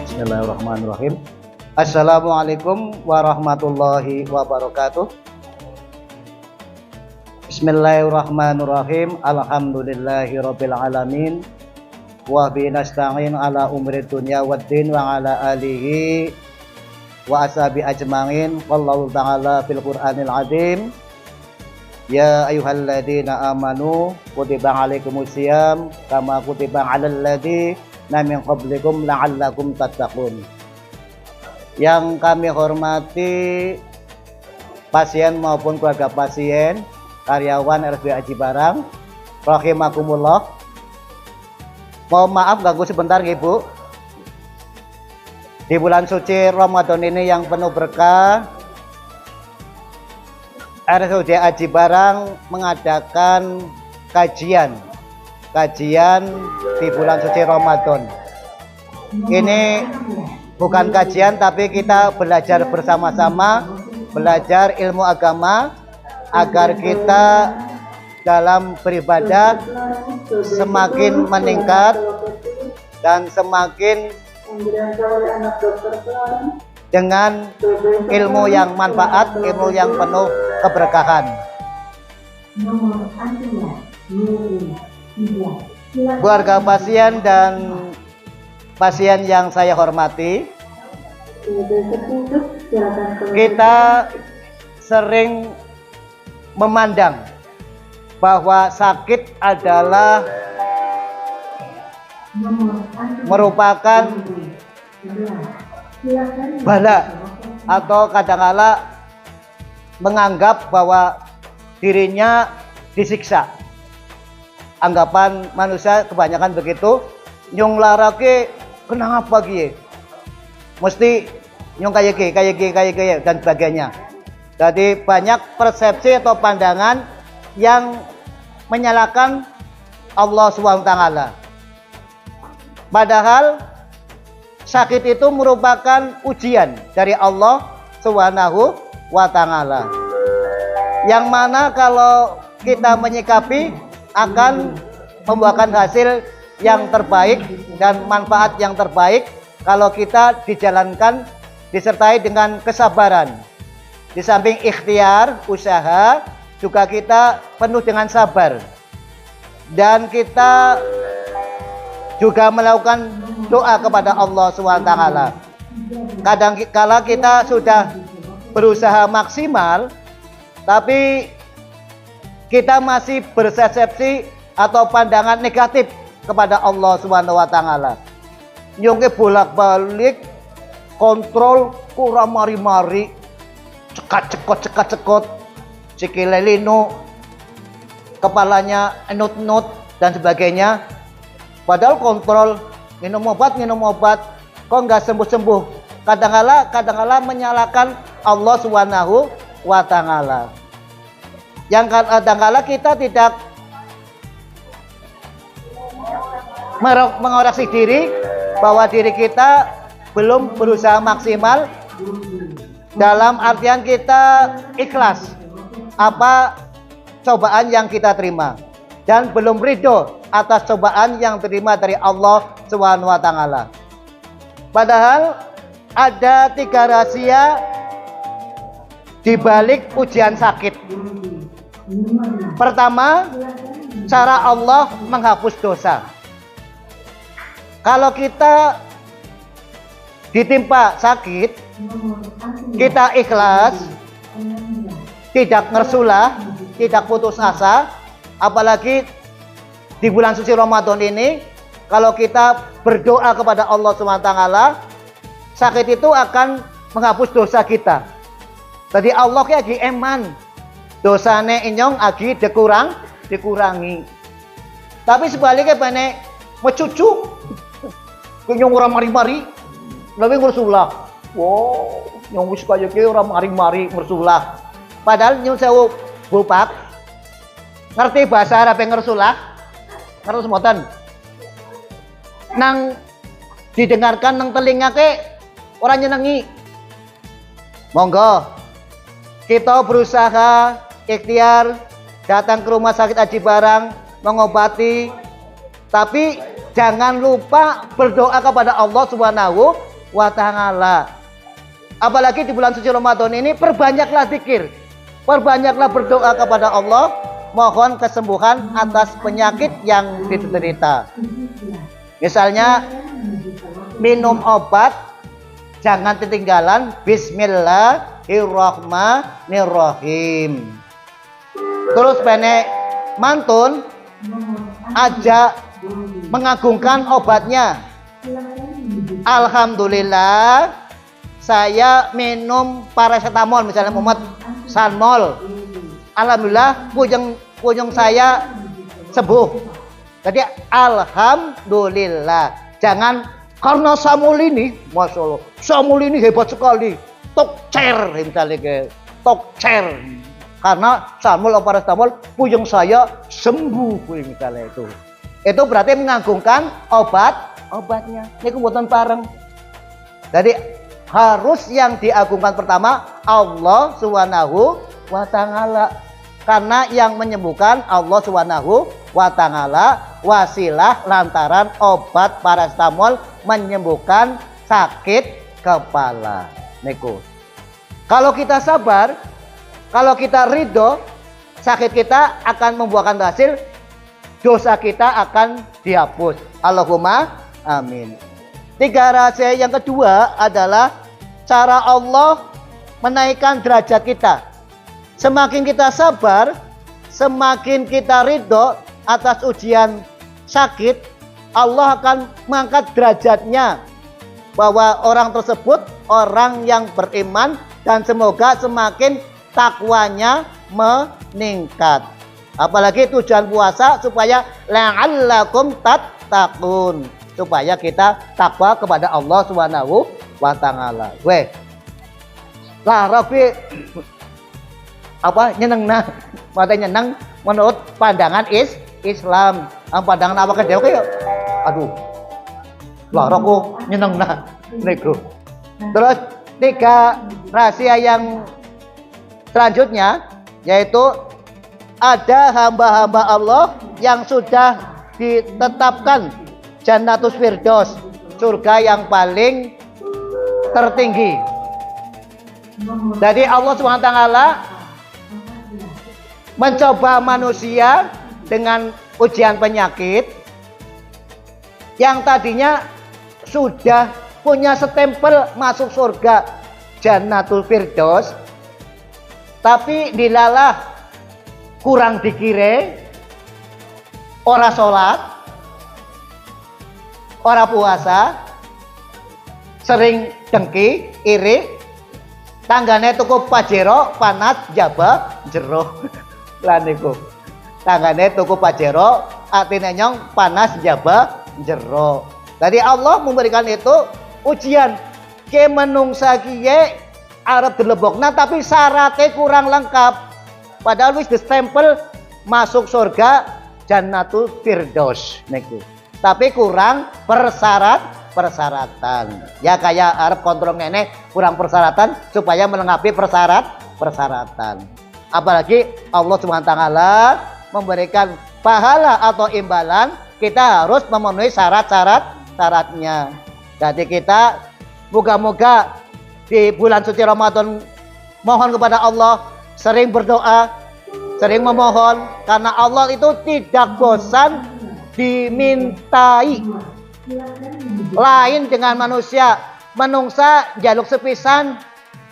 Bismillahirrahmanirrahim. Assalamualaikum warahmatullahi wabarakatuh. Bismillahirrahmanirrahim. Alhamdulillahirabbil alamin. Wa bihi nasta'in ala umri dunya waddin wa ala alihi wa ashabi ajma'in. Wallahu ta'ala fil Qur'anil azim. Ya ayyuhalladzina amanu kutiba alaikumusiyam kama kutiba alal ladzina min qablikum la'allakum tattaqun. Yang kami hormati pasien maupun keluarga pasien, karyawan RSUD Aji Barang, rahimakumullah. Mohon maaf ganggu sebentar Ibu. Di bulan suci Ramadan ini yang penuh berkah, RSUD Aji Barang mengadakan kajian di bulan suci Ramadan. Ini bukan kajian tapi kita belajar bersama-sama, belajar ilmu agama agar kita dalam beribadah semakin meningkat dan semakin dengan ilmu yang manfaat, ilmu yang penuh keberkahan. Keluarga pasien dan pasien yang saya hormati, kita sering memandang bahwa sakit adalah merupakan bala, atau kadang-kala menganggap bahwa dirinya disiksa. Anggapan manusia kebanyakan begitu, nyung larake kenapa gie, mesti nyung kayak gie dan sebagainya. Jadi banyak persepsi atau pandangan yang menyalahkan Allah SWT. Padahal sakit itu merupakan ujian dari Allah SWT, yang mana kalau kita menyikapi akan membuahkan hasil yang terbaik dan manfaat yang terbaik kalau kita dijalankan disertai dengan kesabaran. Di samping ikhtiar, usaha, juga kita penuh dengan sabar. Dan kita juga melakukan doa kepada Allah SWT. Kadang kala kita sudah berusaha maksimal, tapi kita masih bersepsi atau pandangan negatif kepada Allah SWT. Nyongke bolak-balik kontrol kurang mari-mari, cekat-cekot, sikile lino, kepalanya enut-enut dan sebagainya. Padahal kontrol minum obat kok nggak sembuh-sembuh. Kadang-kala menyalahkan Allah SWT. Yang kadang-kala kita tidak mengoreksi diri bahwa diri kita belum berusaha maksimal, dalam artian kita ikhlas apa cobaan yang kita terima dan belum ridho atas cobaan yang terima dari Allah SWT. Padahal ada 3 rahasia di balik ujian sakit. Pertama, cara Allah menghapus dosa. Kalau kita ditimpa sakit, kita ikhlas, tidak ngersulah, tidak putus asa, apalagi di bulan suci Ramadan ini, kalau kita berdoa kepada Allah SWT, sakit itu akan menghapus dosa kita. Jadi Allah lagi eman, dosane inyong agi dikurangi. Tapi sebaliknya bane mecucu, kunyong orang mari-mari, lebih ngursulah. Wow, nyong wis kaya ki orang mari-mari ngursulah. Padahal nyong sewu bupak, ngerti bahasa Arab yang ngursulah, ngerti semoten. Nang didengarkan nang telinga ke orang nyenengi. Monggo kita berusaha ikhtiar datang ke rumah sakit Aji Barang mengobati, tapi jangan lupa berdoa kepada Allah Subhanahu wa Ta'ala. Apalagi di bulan suci Ramadan ini, perbanyaklah zikir, perbanyaklah berdoa kepada Allah, mohon kesembuhan atas penyakit yang diderita. Misalnya minum obat, jangan ketinggalan Bismillahirrahmanirrahim. Terus benek mantun aja mengagungkan obatnya. Alhamdulillah saya minum paracetamol, misalnya Muhammad Sanmol. Alhamdulillah puyeng saya sembuh. Jadi alhamdulillah. Jangan karena Samul ini, masya Allah, Samul ini hebat sekali, tokcer misalnya, tokcer. Karena Samul atau paracetamol puyeng saya sembuh misalnya itu. Itu berarti mengagungkan obatnya. Ini kebutuhan bareng. Jadi harus yang diagungkan pertama Allah Subhanahu wa Ta'ala, karena yang menyembuhkan Allah Subhanahu wa Ta'ala, wasilah lantaran obat paracetamol menyembuhkan sakit kepala. Niku. Kalau kita sabar, kalau kita ridho, sakit kita akan membuahkan hasil, dosa kita akan dihapus. Allahumma amin. 3 rahasia yang kedua adalah cara Allah menaikkan derajat kita. Semakin kita sabar, semakin kita ridho atas ujian sakit, Allah akan mengangkat derajatnya, bahwa orang tersebut orang yang beriman dan semoga semakin takwanya meningkat. Apalagi tujuan puasa supaya la'allakum tattaqun, supaya kita takwa kepada Allah Subhanahu wa Ta'ala. Weh, lah Rafi apa nyeneng nah, matanya nyeneng menurut pandangan Islam. Pandangan apa ke dia? Aduh, lah aku nyeneng nah, nego. Terus 3 rahasia yang selanjutnya yaitu ada hamba-hamba Allah yang sudah ditetapkan Jannatus Firdaus, surga yang paling tertinggi. Jadi Allah SWT mencoba manusia dengan ujian penyakit yang tadinya sudah punya stempel masuk surga Jannatul Firdaus, tapi dilalah kurang dikire, ora sholat, ora puasa, sering dengki, iri, tanggane tuku pajero, panas, jaba, jero. Lan niku. Tanggane tuku pajero, atine nyong, panas, jaba, jero. Jadi Allah memberikan itu ujian. Ke menungsa kiye arep dilebokna tapi syaratnya kurang lengkap. Padahal wis distempel masuk surga Jannatul Firdaus niku. Tapi kurang persyaratan. Ya kayak arep kontrol ngene kurang persyaratan supaya melengkapi persyaratan. Apalagi Allah SWT memberikan pahala atau imbalan, kita harus memenuhi syaratnya. Jadi kita moga-moga di bulan suci Ramadan mohon kepada Allah, sering berdoa, sering memohon, karena Allah itu tidak bosan dimintai. Lain dengan manusia, menungsa jaluk sepisan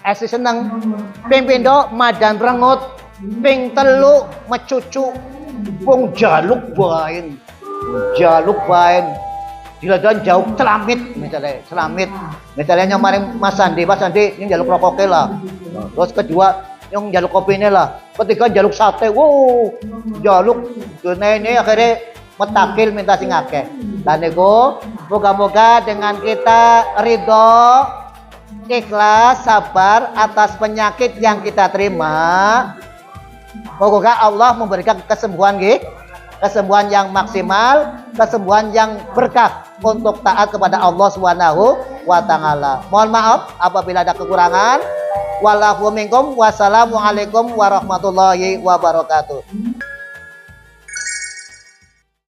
esi seneng, ping pindho madan rengut, ping telu mecucu, wong jaluk bain, diladan jauh celamit misalnya yang maring Mas Sandi yang jaluk rokoknya lah, terus kedua yang jaluk kopinya lah, ketiga jaluk sate, wow jaluk ini akhirnya metakil minta sing akeh. Dan niku moga-moga dengan kita ridho, ikhlas, sabar atas penyakit yang kita terima, moga Allah memberikan kesembuhan kesembuhan yang maksimal, kesembuhan yang berkah untuk taat kepada Allah Subhanahu wa Ta'ala. Mohon maaf apabila ada kekurangan. Wassalamualaikum warahmatullahi wabarakatuh.